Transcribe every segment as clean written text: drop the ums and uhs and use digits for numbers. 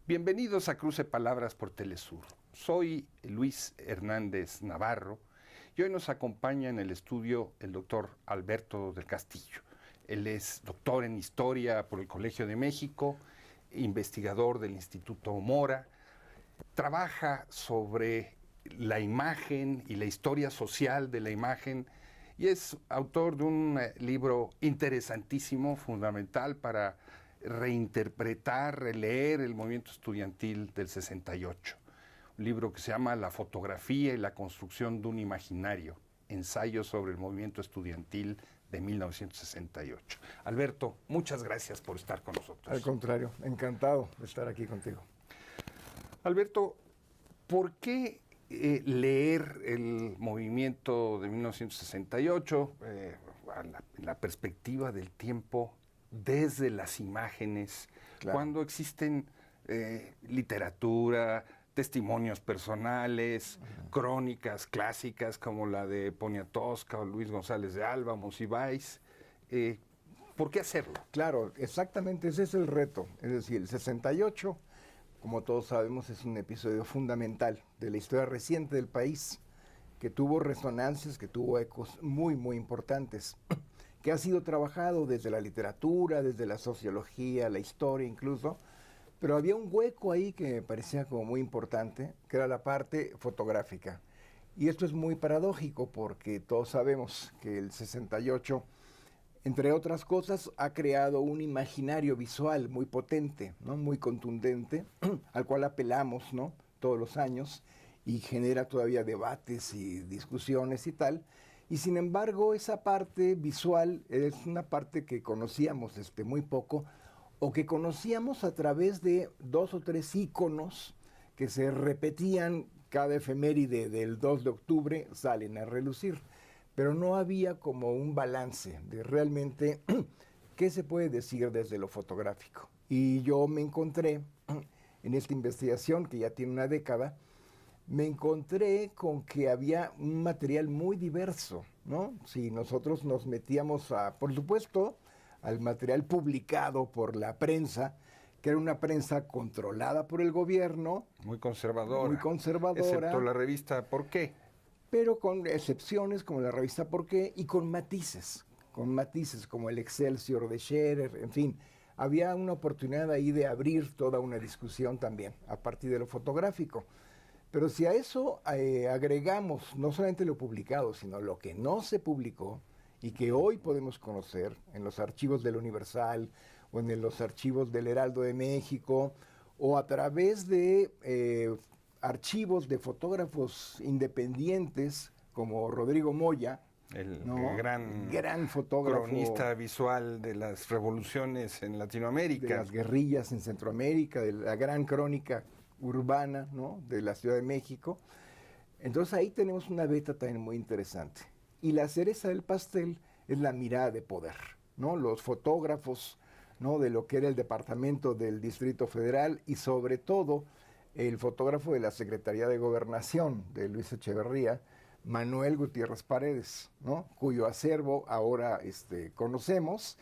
Bienvenidos a Cruce Palabras por Telesur. Soy Luis Hernández Navarro y hoy nos acompaña en el estudio el doctor Alberto del Castillo. Él es doctor en Historia por el Colegio de México, investigador del Instituto Mora, trabaja sobre la imagen y la historia social de la imagen y es autor de un libro interesantísimo, fundamental para reinterpretar, releer el movimiento estudiantil del 68. Un libro que se llama La fotografía y la construcción de un imaginario, ensayo sobre el movimiento estudiantil de 1968. Alberto, muchas gracias por estar con nosotros. Al contrario, encantado de estar aquí contigo. Alberto, ¿por qué leer el movimiento de 1968 la perspectiva del tiempo desde las imágenes, claro, cuando existen literatura, testimonios personales, crónicas clásicas como la de Poniatowska o Luis González de Alba, Monsiváis? ¿Por qué hacerlo? Claro, exactamente, ese es el reto. Es decir, el 68, como todos sabemos, es un episodio fundamental de la historia reciente del país, que tuvo resonancias, que tuvo ecos muy, muy importantes, que ha sido trabajado desde la literatura, desde la sociología, la historia incluso, pero había un hueco ahí que me parecía como muy importante, que era la parte fotográfica. Y esto es muy paradójico porque todos sabemos que el 68, entre otras cosas, ha creado un imaginario visual muy potente, ¿no? Muy contundente, al cual apelamos, ¿no? Todos los años, y genera todavía debates y discusiones y tal. Y sin embargo, esa parte visual es una parte que conocíamos muy poco, o que conocíamos a través de 2 o 3 íconos que se repetían cada efeméride del 2 de octubre, salen a relucir. Pero no había como un balance de realmente qué se puede decir desde lo fotográfico. Y yo me encontré en esta investigación, que ya tiene una década, me encontré con que había un material muy diverso, ¿no? Si nosotros nos metíamos por supuesto, al material publicado por la prensa, que era una prensa controlada por el gobierno. Muy conservadora. Muy conservadora. Excepto la revista ¿Por qué? Pero con excepciones como la revista ¿Por qué? Y con matices como el Excelsior de Scherer, en fin. Había una oportunidad ahí de abrir toda una discusión también, a partir de lo fotográfico. Pero si a eso agregamos no solamente lo publicado, sino lo que no se publicó y que hoy podemos conocer en los archivos del Universal o en los archivos del Heraldo de México o a través de archivos de fotógrafos independientes como Rodrigo Moya, el gran fotógrafo, cronista visual de las revoluciones en Latinoamérica, de las guerrillas en Centroamérica, de la gran crónica urbana, ¿no?, de la Ciudad de México. Entonces ahí tenemos una beta también muy interesante. Y la cereza del pastel es la mirada de poder, ¿no? Los fotógrafos, ¿no?, de lo que era el departamento del Distrito Federal y sobre todo el fotógrafo de la Secretaría de Gobernación de Luis Echeverría, Manuel Gutiérrez Paredes, ¿no?, cuyo acervo ahora conocemos.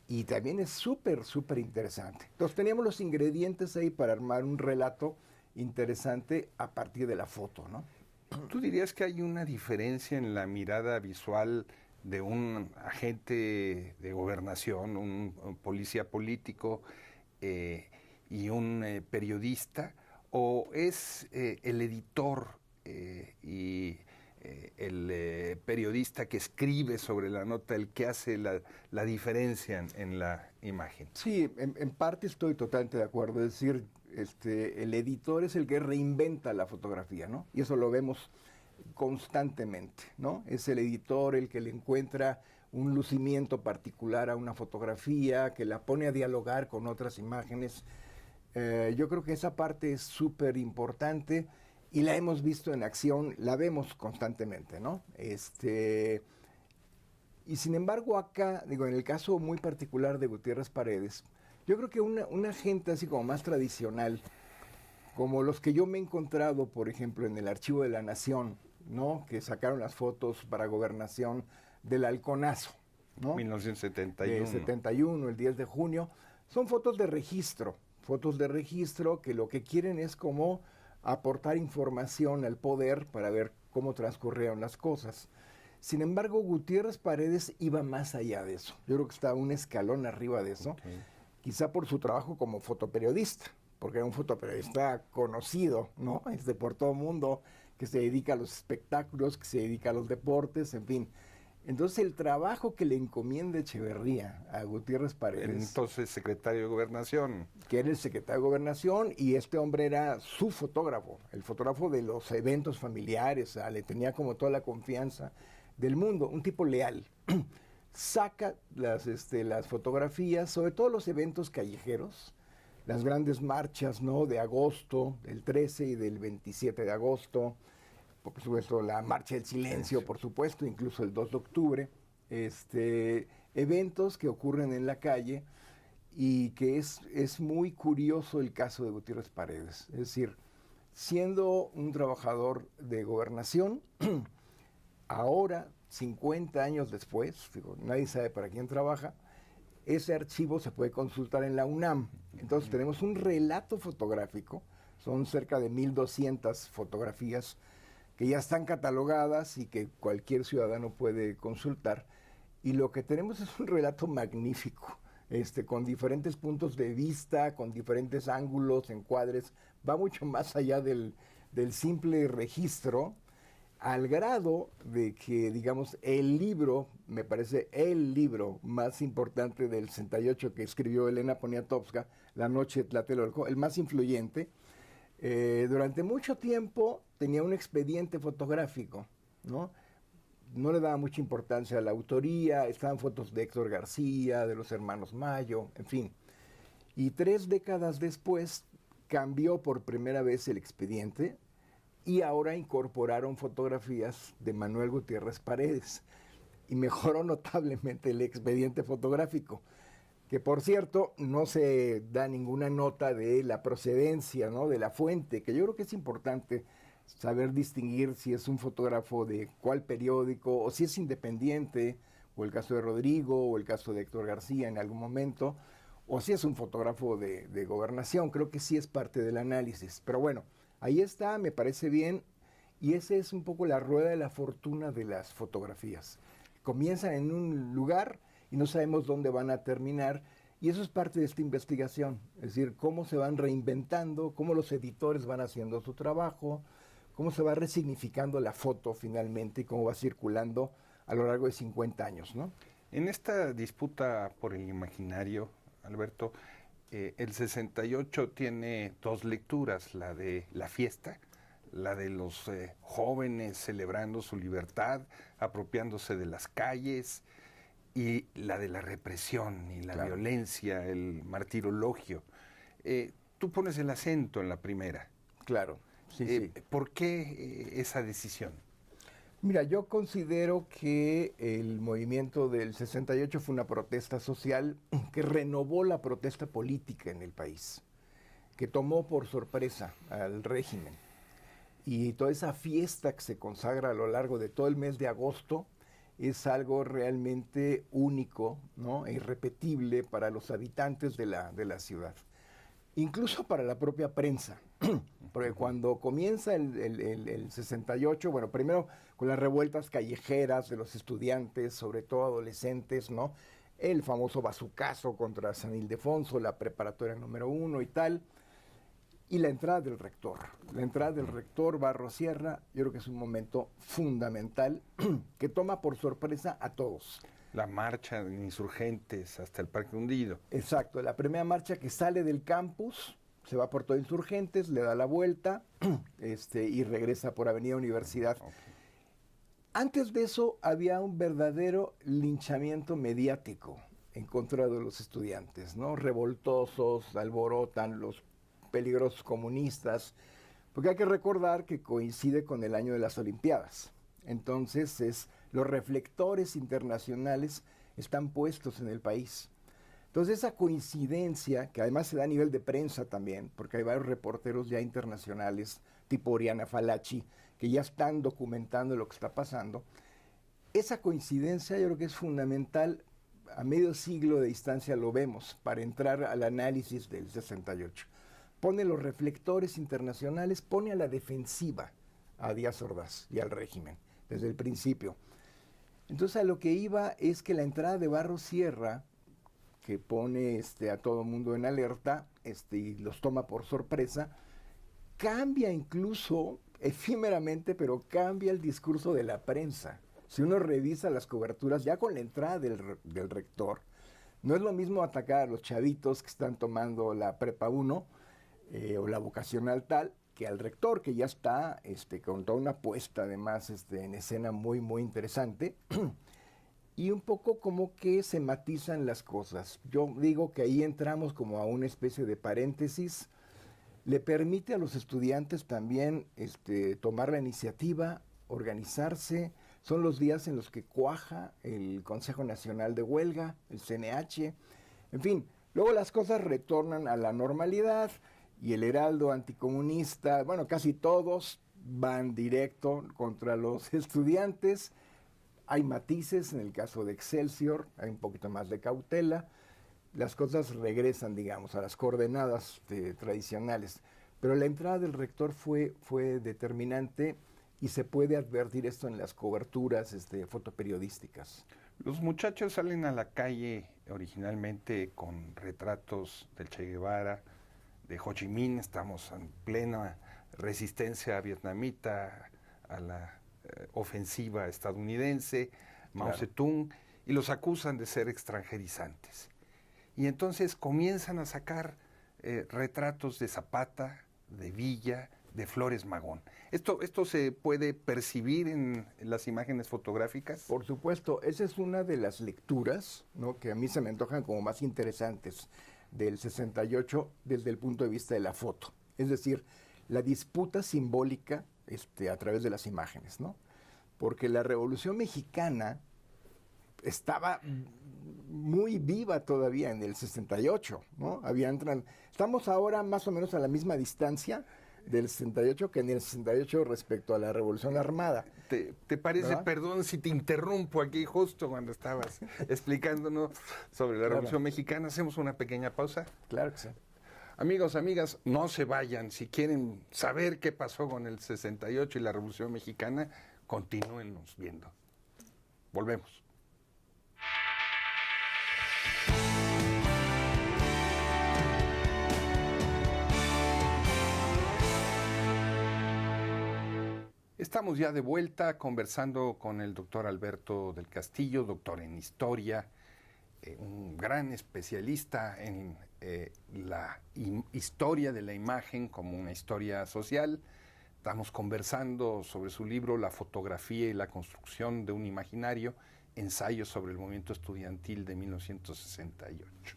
Y también es súper interesante. Entonces teníamos los ingredientes ahí para armar un relato interesante a partir de la foto, ¿no? ¿Tú dirías que hay una diferencia en la mirada visual de un agente de gobernación, un policía político y un periodista? ¿O es el editor y el periodista que escribe sobre la nota el que hace la diferencia en la imagen? Sí, en parte estoy totalmente de acuerdo. Es decir, el editor es el que reinventa la fotografía, ¿no? Y eso lo vemos constantemente, ¿no? Es el editor el que le encuentra un lucimiento particular a una fotografía, que la pone a dialogar con otras imágenes. Yo creo que esa parte es súper importante. Y la hemos visto en acción, la vemos constantemente, ¿no? Y sin embargo acá, digo, en el caso muy particular de Gutiérrez Paredes, yo creo que una gente así como más tradicional, como los que yo me he encontrado, por ejemplo, en el Archivo de la Nación, ¿no?, que sacaron las fotos para gobernación del Halconazo, ¿no? 1971. 71, el 10 de junio, son fotos de registro, fotos de registro que lo que quieren es como aportar información al poder para ver cómo transcurrieron las cosas. Sin embargo, Gutiérrez Paredes iba más allá de eso. Yo creo que está un escalón arriba de eso, quizá por su trabajo como fotoperiodista, porque era un fotoperiodista conocido, ¿no? Por todo el mundo, que se dedica a los espectáculos, que se dedica a los deportes, en fin. Entonces el trabajo que le encomienda Echeverría a Gutiérrez Paredes, entonces secretario de Gobernación, que era el secretario de Gobernación, y este hombre era su fotógrafo, el fotógrafo de los eventos familiares, le tenía como toda la confianza del mundo, un tipo leal. Saca las fotografías, sobre todo los eventos callejeros, las grandes marchas, ¿no?, de agosto, del 13 y del 27 de agosto, por supuesto la Marcha del Silencio, por supuesto, incluso el 2 de octubre, eventos que ocurren en la calle y que es muy curioso el caso de Gutiérrez Paredes. Es decir, siendo un trabajador de gobernación, ahora, 50 años después, digo, nadie sabe para quién trabaja, ese archivo se puede consultar en la UNAM. Entonces tenemos un relato fotográfico, son cerca de 1,200 fotografías que ya están catalogadas y que cualquier ciudadano puede consultar. Y lo que tenemos es un relato magnífico, con diferentes puntos de vista, con diferentes ángulos, encuadres, va mucho más allá del simple registro, al grado de que, digamos, el libro, me parece el libro más importante del 68 que escribió Elena Poniatowska, La noche de Tlatelolco, el más influyente, durante mucho tiempo tenía un expediente fotográfico, ¿no? No le daba mucha importancia a la autoría, estaban fotos de Héctor García, de los hermanos Mayo, en fin. Y 3 décadas después cambió por primera vez el expediente y ahora incorporaron fotografías de Manuel Gutiérrez Paredes y mejoró notablemente el expediente fotográfico, que por cierto no se da ninguna nota de la procedencia, ¿no?, de la fuente, que yo creo que es importante saber distinguir si es un fotógrafo de cuál periódico, o si es independiente, o el caso de Rodrigo, o el caso de Héctor García en algún momento, o si es un fotógrafo de gobernación. Creo que sí es parte del análisis. Pero bueno, ahí está, me parece bien, y esa es un poco la rueda de la fortuna de las fotografías. Comienzan en un lugar y no sabemos dónde van a terminar, y eso es parte de esta investigación, es decir, cómo se van reinventando, cómo los editores van haciendo su trabajo, cómo se va resignificando la foto finalmente y cómo va circulando a lo largo de 50 años, ¿no? En esta disputa por el imaginario, Alberto, el 68 tiene 2 lecturas, la de la fiesta, la de los jóvenes celebrando su libertad, apropiándose de las calles, y la de la represión y la violencia, el martirologio. Tú pones el acento en la primera. Claro, sí. ¿Por qué esa decisión? Mira, yo considero que el movimiento del 68 fue una protesta social que renovó la protesta política en el país, que tomó por sorpresa al régimen. Y toda esa fiesta que se consagra a lo largo de todo el mes de agosto es algo realmente único, ¿no?, e irrepetible para los habitantes de la ciudad. Incluso para la propia prensa, porque cuando comienza el 68, bueno, primero con las revueltas callejeras de los estudiantes, sobre todo adolescentes, ¿no?, el famoso bazucazo contra San Ildefonso, la preparatoria número 1 y tal, y la entrada del rector. La entrada del rector Barros Sierra, yo creo que es un momento fundamental que toma por sorpresa a todos. La marcha de insurgentes hasta el Parque Hundido. Exacto, la primera marcha que sale del campus, se va por todo Insurgentes, le da la vuelta y regresa por Avenida Universidad. Okay. Antes de eso había un verdadero linchamiento mediático en contra de los estudiantes, ¿no? Revoltosos, alborotan los peligrosos comunistas, porque hay que recordar que coincide con el año de las Olimpiadas. Entonces, los reflectores internacionales están puestos en el país. Entonces, esa coincidencia, que además se da a nivel de prensa también, porque hay varios reporteros ya internacionales, tipo Oriana Fallaci, que ya están documentando lo que está pasando, esa coincidencia yo creo que es fundamental a medio siglo de distancia lo vemos para entrar al análisis del 68. Pone los reflectores internacionales, pone a la defensiva a Díaz Ordaz y al régimen desde el principio. Entonces a lo que iba es que la entrada de Barros Sierra, que pone a todo el mundo en alerta y los toma por sorpresa, cambia incluso efímeramente, pero cambia el discurso de la prensa. Si uno revisa las coberturas, ya con la entrada del rector, no es lo mismo atacar a los chavitos que están tomando la Prepa 1 o la vocacional tal, que al rector, que ya está con toda una puesta además en escena muy, muy interesante. Y un poco como que se matizan las cosas. Yo digo que ahí entramos como a una especie de paréntesis. Le permite a los estudiantes también tomar la iniciativa, organizarse. Son los días en los que cuaja el Consejo Nacional de Huelga, el CNH. En fin, luego las cosas retornan a la normalidad y el Heraldo anticomunista, bueno, casi todos van directo contra los estudiantes. Hay matices en el caso de Excelsior, hay un poquito más de cautela. Las cosas regresan, digamos, a las coordenadas tradicionales. Pero la entrada del rector fue determinante y se puede advertir esto en las coberturas fotoperiodísticas. Los muchachos salen a la calle originalmente con retratos del Che Guevara, de Ho Chi Minh. Estamos en plena resistencia vietnamita a la ofensiva estadounidense, Mao Zedong, y los acusan de ser extranjerizantes. Y entonces comienzan a sacar retratos de Zapata, de Villa, de Flores Magón. ¿Esto se puede percibir en las imágenes fotográficas? Por supuesto, esa es una de las lecturas, ¿no?, que a mí se me antojan como más interesantes del 68 desde el punto de vista de la foto. Es decir, la disputa simbólica a través de las imágenes, ¿no? Porque la Revolución Mexicana estaba muy viva todavía en el 68, ¿no? Estamos ahora más o menos a la misma distancia del 68 que en el 68 respecto a la Revolución Armada. ¿Te parece, ¿verdad? Perdón si te interrumpo aquí justo cuando estabas explicándonos sobre la Revolución Mexicana. ¿Hacemos una pequeña pausa? Claro que sí. Amigos, amigas, no se vayan. Si quieren saber qué pasó con el 68 y la Revolución Mexicana, continúennos viendo. Volvemos. Estamos ya de vuelta conversando con el doctor Alberto del Castillo, doctor en historia, un gran especialista en la historia de la imagen como una historia social. Estamos conversando sobre su libro La fotografía y la construcción de un imaginario, ensayos sobre el movimiento estudiantil de 1968.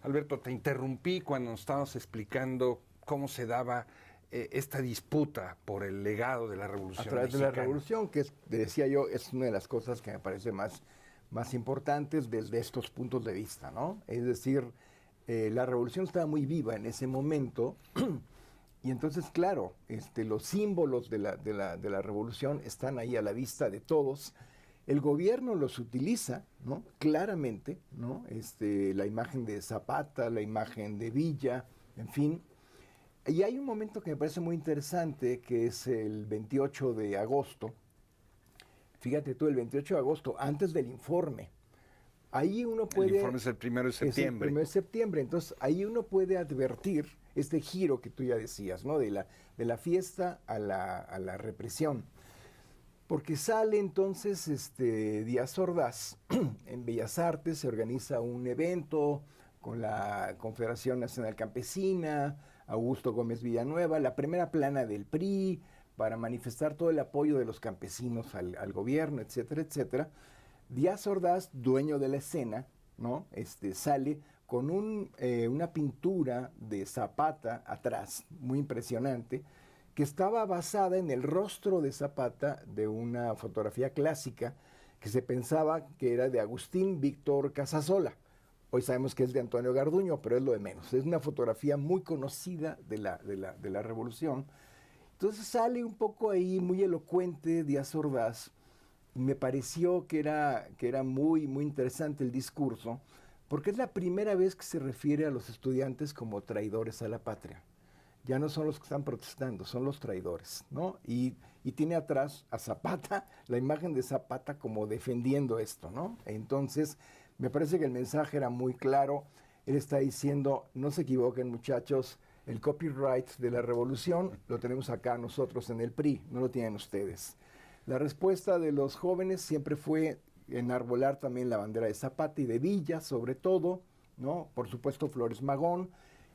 Alberto, te interrumpí cuando nos estabas explicando cómo se daba esta disputa por el legado de la Revolución Mexicana. A través de la Revolución, que decía yo, es una de las cosas que me parece más importantes desde estos puntos de vista, ¿no? Es decir, la Revolución estaba muy viva en ese momento y entonces, claro, los símbolos de la Revolución están ahí a la vista de todos. El gobierno los utiliza, ¿no?, claramente, ¿no? La imagen de Zapata, la imagen de Villa, en fin. Y hay un momento que me parece muy interesante, que es el 28 de agosto. Fíjate tú, el 28 de agosto, antes del informe. Ahí uno puede... El informe es el 1 de septiembre. Es el 1 de septiembre. Entonces, ahí uno puede advertir este giro que tú ya decías, ¿no?, de la fiesta a la represión. Porque sale entonces Díaz Ordaz, en Bellas Artes se organiza un evento con la Confederación Nacional Campesina, Augusto Gómez Villanueva, la primera plana del PRI, para manifestar todo el apoyo de los campesinos al gobierno, etcétera, etcétera. Díaz Ordaz, dueño de la escena, ¿no?, sale con una pintura de Zapata atrás, muy impresionante, que estaba basada en el rostro de Zapata de una fotografía clásica que se pensaba que era de Agustín Víctor Casasola. Hoy sabemos que es de Antonio Garduño, pero es lo de menos. Es una fotografía muy conocida de la Revolución. Entonces sale un poco ahí muy elocuente Díaz Ordaz me pareció que era muy, muy interesante el discurso, porque es la primera vez que se refiere a los estudiantes como traidores a la patria. Ya no son los que están protestando, son los traidores, ¿no? Y tiene atrás a Zapata, la imagen de Zapata como defendiendo esto, ¿no? Entonces, me parece que el mensaje era muy claro. Él está diciendo, no se equivoquen muchachos, el copyright de la revolución lo tenemos acá nosotros en el PRI, no lo tienen ustedes. La respuesta de los jóvenes siempre fue enarbolar también la bandera de Zapata y de Villa, sobre todo, ¿no? Por supuesto Flores Magón,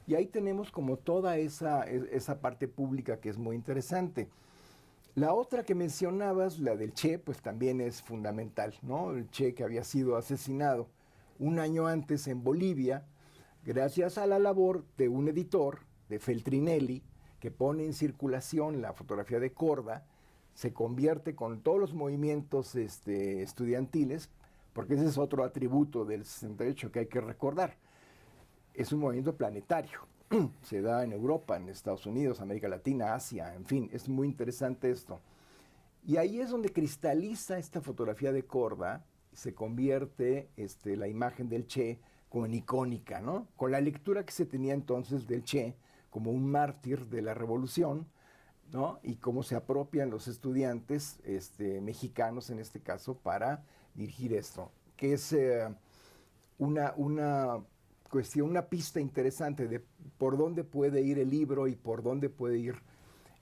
y ahí tenemos como toda esa parte pública que es muy interesante. La otra que mencionabas, la del Che, pues también es fundamental, ¿no? El Che que había sido asesinado un año antes en Bolivia, gracias a la labor de un editor, de Feltrinelli, que pone en circulación la fotografía de Korda, se convierte con todos los movimientos estudiantiles, porque ese es otro atributo del 68 que hay que recordar. Es un movimiento planetario. Se da en Europa, en Estados Unidos, América Latina, Asia, en fin, es muy interesante esto. Y ahí es donde cristaliza esta fotografía de Korda, se convierte la imagen del Che como en icónica, ¿no? Con la lectura que se tenía entonces del Che como un mártir de la revolución, ¿no? Y cómo se apropian los estudiantes mexicanos, en este caso, para dirigir esto, que es una cuestión, una pista interesante de por dónde puede ir el libro y por dónde puede ir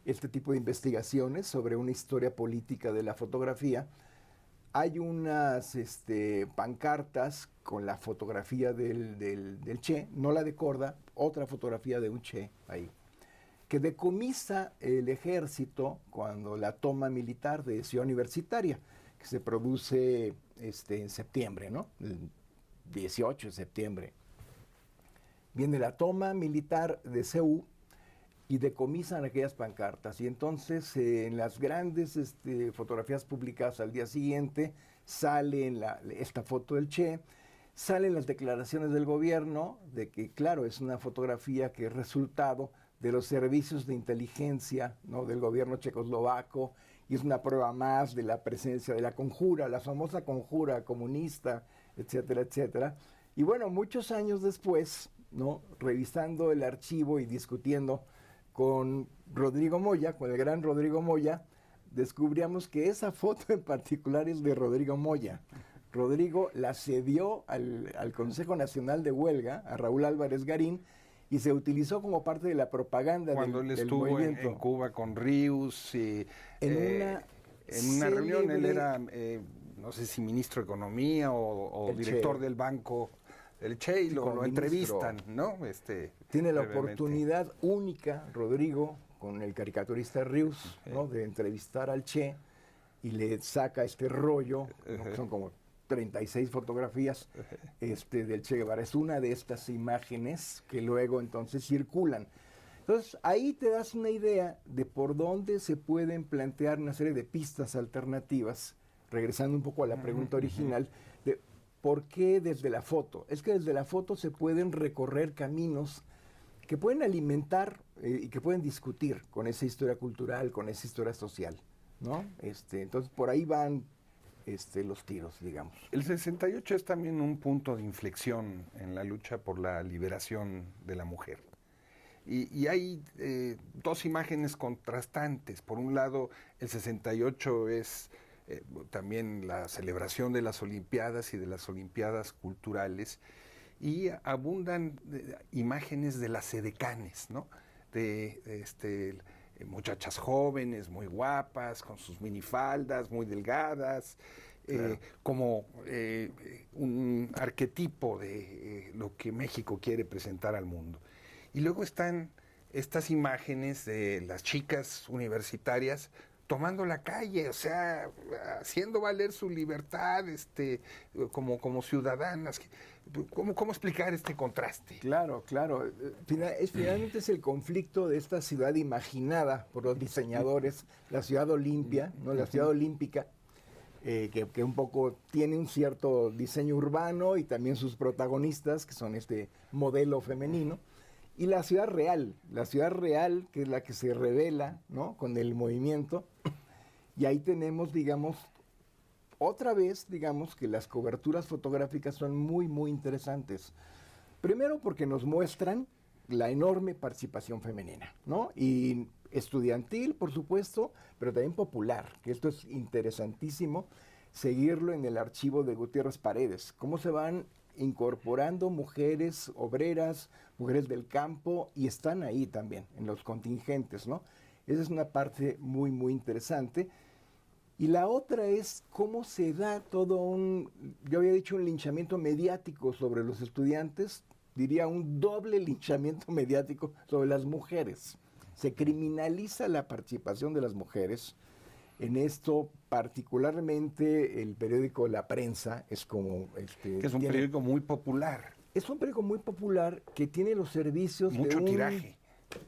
este tipo de investigaciones sobre una historia política de la fotografía. Hay unas pancartas con la fotografía del Che, no la de Korda, otra fotografía de un Che ahí, que decomisa el ejército cuando la toma militar de Ciudad Universitaria, que se produce en septiembre, ¿no? El 18 de septiembre. Viene la toma militar de CEU y decomisan aquellas pancartas. Y entonces en las grandes fotografías publicadas al día siguiente sale esta foto del Che, salen las declaraciones del gobierno de que, claro, es una fotografía que es resultado de los servicios de inteligencia, ¿no?, del gobierno checoslovaco, y es una prueba más de la presencia de la conjura, la famosa conjura comunista, etcétera, etcétera. Y bueno, muchos años después, ¿no?, revisando el archivo y discutiendo con Rodrigo Moya, con el gran Rodrigo Moya, descubríamos que esa foto en particular es de Rodrigo Moya. Rodrigo la cedió al Consejo Nacional de Huelga, a Raúl Álvarez Garín, y se utilizó como parte de la propaganda cuando del él estuvo movimiento. en Cuba con Rius y En una reunión él era, no sé si ministro de Economía o director del banco, el Che, y lo entrevistan, ¿no? Tiene la oportunidad única, Rodrigo, con el caricaturista Rius, ¿no?, de entrevistar al Che, y le saca este rollo, ¿no?, que son como 36 fotografías del Che Guevara. Es una de estas imágenes que luego entonces circulan. Entonces ahí te das una idea de por dónde se pueden plantear una serie de pistas alternativas, regresando un poco a la pregunta original, de por qué desde la foto. Es que desde la foto se pueden recorrer caminos que pueden alimentar y que pueden discutir con esa historia cultural, con esa historia social, ¿no? Entonces por ahí van los tiros, digamos. El 68 es también un punto de inflexión en la lucha por la liberación de la mujer. Y hay dos imágenes contrastantes. Por un lado, el 68 es también la celebración de las Olimpiadas y de las Olimpiadas culturales, y abundan imágenes de las edecanes, ¿no? De muchachas jóvenes, muy guapas, con sus minifaldas, muy delgadas, claro, como un arquetipo de lo que México quiere presentar al mundo. Y luego están estas imágenes de las chicas universitarias tomando la calle, o sea, haciendo valer su libertad como ciudadanas. ¿Cómo explicar este contraste? Claro. Finalmente es el conflicto de esta ciudad imaginada por los diseñadores, la ciudad Olimpia, ¿no?, la ciudad olímpica, que un poco tiene un cierto diseño urbano y también sus protagonistas, que son este modelo femenino. Y la ciudad real, que es la que se revela, ¿no?, con el movimiento. Y ahí tenemos, digamos, otra vez, digamos que las coberturas fotográficas son muy, muy interesantes. Primero porque nos muestran la enorme participación femenina, ¿no? Y estudiantil, por supuesto, pero también popular, que esto es interesantísimo, seguirlo en el archivo de Gutiérrez Paredes, cómo se van incorporando mujeres obreras, mujeres del campo, y están ahí también, en los contingentes, ¿no? Esa es una parte muy, muy interesante. Y la otra es cómo se da todo yo había dicho un linchamiento mediático sobre los estudiantes, diría un doble linchamiento mediático sobre las mujeres. Se criminaliza la participación de las mujeres. En esto, particularmente, el periódico La Prensa es como... que es un periódico muy popular. Es un periódico muy popular que tiene los servicios Mucho tiraje.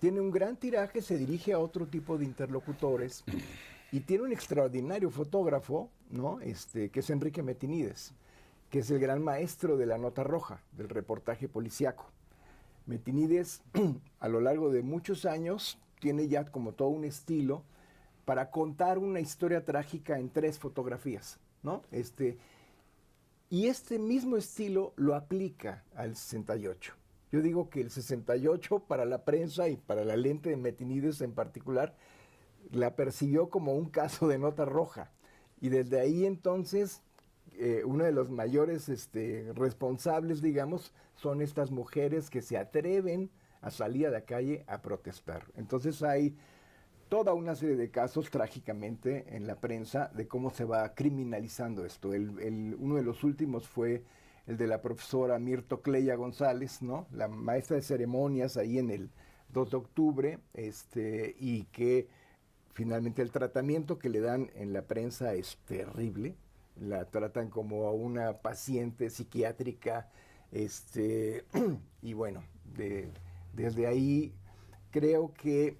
Tiene un gran tiraje, se dirige a otro tipo de interlocutores y tiene un extraordinario fotógrafo, ¿no? Que es Enrique Metinides, que es el gran maestro de la nota roja, del reportaje policiaco. Metinides, a lo largo de muchos años, tiene ya como todo un estilo para contar una historia trágica en 3 fotografías, ¿no? Y este mismo estilo lo aplica al 68. Yo digo que el 68 para la prensa y para la lente de Metinides en particular, la percibió como un caso de nota roja. Y desde ahí entonces, uno de los mayores responsables, digamos, son estas mujeres que se atreven a salir a la calle a protestar. Entonces hay toda una serie de casos, trágicamente, en la prensa, de cómo se va criminalizando esto. Uno de los últimos fue el de la profesora Mirto Cleya González, ¿no? La maestra de ceremonias ahí en el 2 de octubre, y que finalmente el tratamiento que le dan en la prensa es terrible. La tratan como a una paciente psiquiátrica, y bueno, desde ahí creo que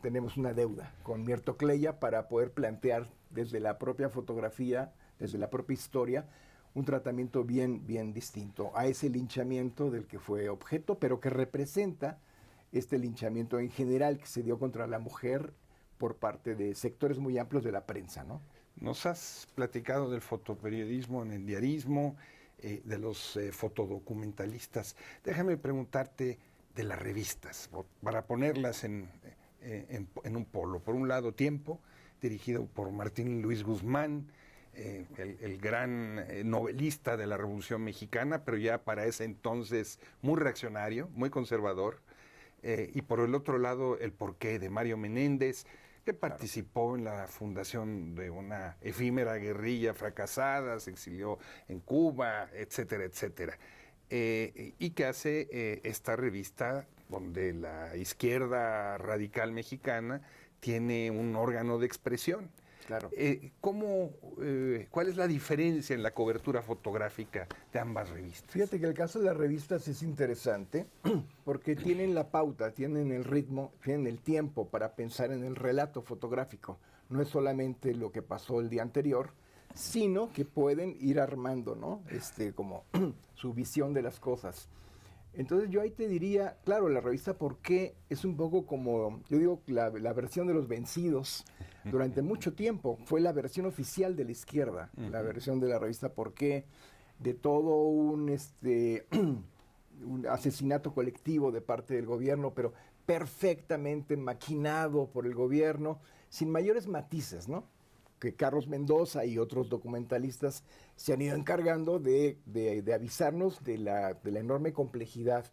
tenemos una deuda con Mirto Cleya para poder plantear desde la propia fotografía, desde la propia historia, un tratamiento bien, bien distinto a ese linchamiento del que fue objeto, pero que representa este linchamiento en general que se dio contra la mujer por parte de sectores muy amplios de la prensa, ¿no? Nos has platicado del fotoperiodismo en el diarismo, de los fotodocumentalistas. Déjame preguntarte de las revistas, para ponerlas en un polo. Por un lado, Tiempo, dirigido por Martín Luis Guzmán, el gran novelista de la Revolución Mexicana, pero ya para ese entonces muy reaccionario, muy conservador. Y por el otro lado, El Porqué, de Mario Menéndez, que participó en la fundación de una efímera guerrilla fracasada, se exilió en Cuba, etcétera, etcétera. Y que hace esta revista donde la izquierda radical mexicana tiene un órgano de expresión. Claro. ¿Cuál es la diferencia en la cobertura fotográfica de ambas revistas? Fíjate que el caso de las revistas es interesante porque tienen la pauta, tienen el ritmo, tienen el tiempo para pensar en el relato fotográfico. No es solamente lo que pasó el día anterior, sino que pueden ir armando, ¿no? Como su visión de las cosas. Entonces yo ahí te diría, claro, la revista ¿Por qué? Es un poco como, yo digo, la versión de los vencidos. Durante mucho tiempo fue la versión oficial de la izquierda, la versión de la revista ¿Por qué? De todo un asesinato colectivo de parte del gobierno, pero perfectamente maquinado por el gobierno, sin mayores matices, ¿no? Que Carlos Mendoza y otros documentalistas se han ido encargando de avisarnos de la enorme complejidad,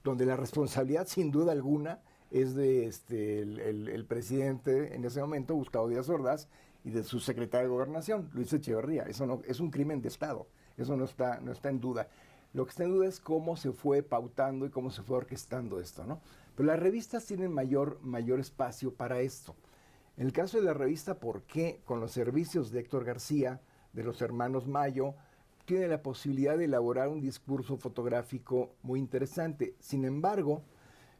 donde la responsabilidad sin duda alguna es de el presidente en ese momento, Gustavo Díaz Ordaz, y de su secretario de Gobernación, Luis Echeverría. Eso no, es un crimen de Estado, eso no está en duda. Lo que está en duda es cómo se fue pautando y cómo se fue orquestando esto, ¿no? Pero las revistas tienen mayor espacio para esto. En el caso de la revista ¿Por qué? Con los servicios de Héctor García, de los hermanos Mayo, tiene la posibilidad de elaborar un discurso fotográfico muy interesante. Sin embargo,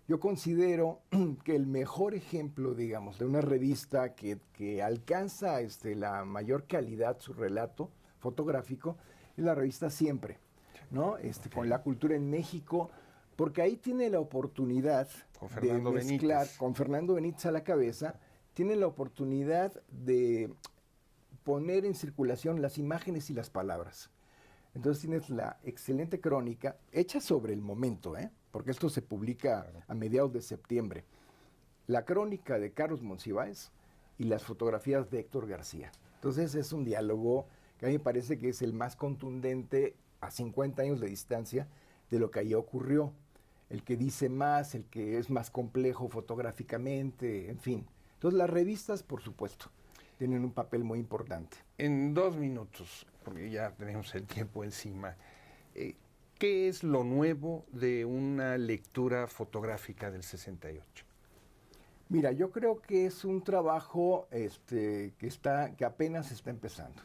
yo considero que el mejor ejemplo, digamos, de una revista que alcanza la mayor calidad, su relato fotográfico, es la revista Siempre, ¿no? Con la cultura en México, porque ahí tiene la oportunidad de mezclar, con Fernando Benítez a la cabeza, tiene la oportunidad de poner en circulación las imágenes y las palabras. Entonces tienes la excelente crónica hecha sobre el momento, porque esto se publica a mediados de septiembre. La crónica de Carlos Monsiváis y las fotografías de Héctor García. Entonces es un diálogo que a mí me parece que es el más contundente a 50 años de distancia de lo que allí ocurrió. El que dice más, el que es más complejo fotográficamente, en fin. Entonces las revistas, por supuesto, tienen un papel muy importante. En 2 minutos, porque ya tenemos el tiempo encima, ¿qué es lo nuevo de una lectura fotográfica del 68? Mira, yo creo que es un trabajo que apenas está empezando.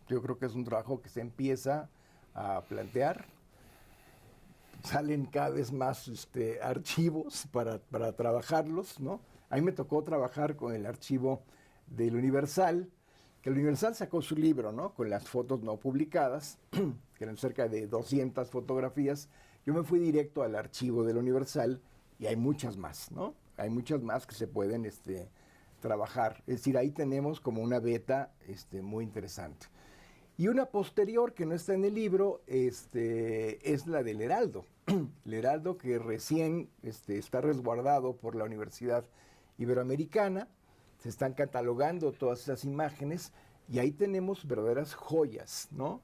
Yo creo que es un trabajo que se empieza a plantear. Salen cada vez más archivos para trabajarlos, ¿no? A mí me tocó trabajar con el archivo del Universal, que el Universal sacó su libro, ¿no? Con las fotos no publicadas, que eran cerca de 200 fotografías. Yo me fui directo al archivo del Universal y hay muchas más, ¿no? Hay muchas más que se pueden trabajar. Es decir, ahí tenemos como una beta muy interesante. Y una posterior que no está en el libro es la del Heraldo. El Heraldo que recién está resguardado por la Universidad Iberoamericana. Se están catalogando todas esas imágenes y ahí tenemos verdaderas joyas, ¿no?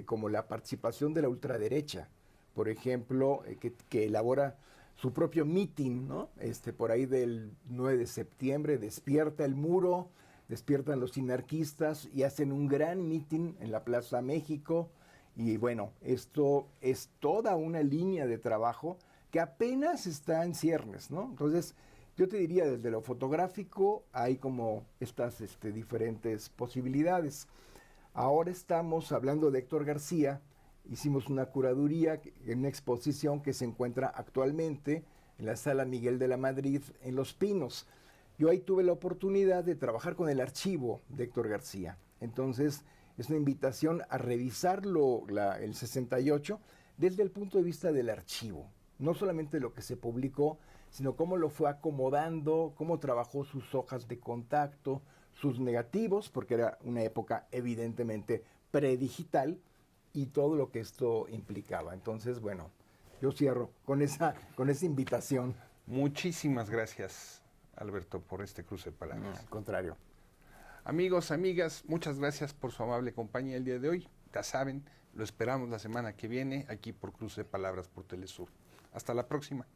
Como la participación de la ultraderecha, por ejemplo, que elabora su propio meeting, ¿no? Por ahí del 9 de septiembre, despierta el muro, despiertan los sinarquistas y hacen un gran meeting en la Plaza México. Y bueno, esto es toda una línea de trabajo que apenas está en ciernes, ¿no? Entonces, yo te diría, desde lo fotográfico hay como estas diferentes posibilidades. Ahora estamos hablando de Héctor García. Hicimos una curaduría en una exposición que se encuentra actualmente en la Sala Miguel de la Madrid, en Los Pinos. Yo ahí tuve la oportunidad de trabajar con el archivo de Héctor García. Entonces, es una invitación a revisarlo, el 68, desde el punto de vista del archivo. No solamente lo que se publicó, sino cómo lo fue acomodando, cómo trabajó sus hojas de contacto, sus negativos, porque era una época evidentemente predigital, y todo lo que esto implicaba. Entonces, bueno, yo cierro con esa invitación. Muchísimas gracias, Alberto, por este cruce de palabras. Al contrario. Amigos, amigas, muchas gracias por su amable compañía el día de hoy. Ya saben, lo esperamos la semana que viene aquí por Cruce de Palabras por Telesur. Hasta la próxima.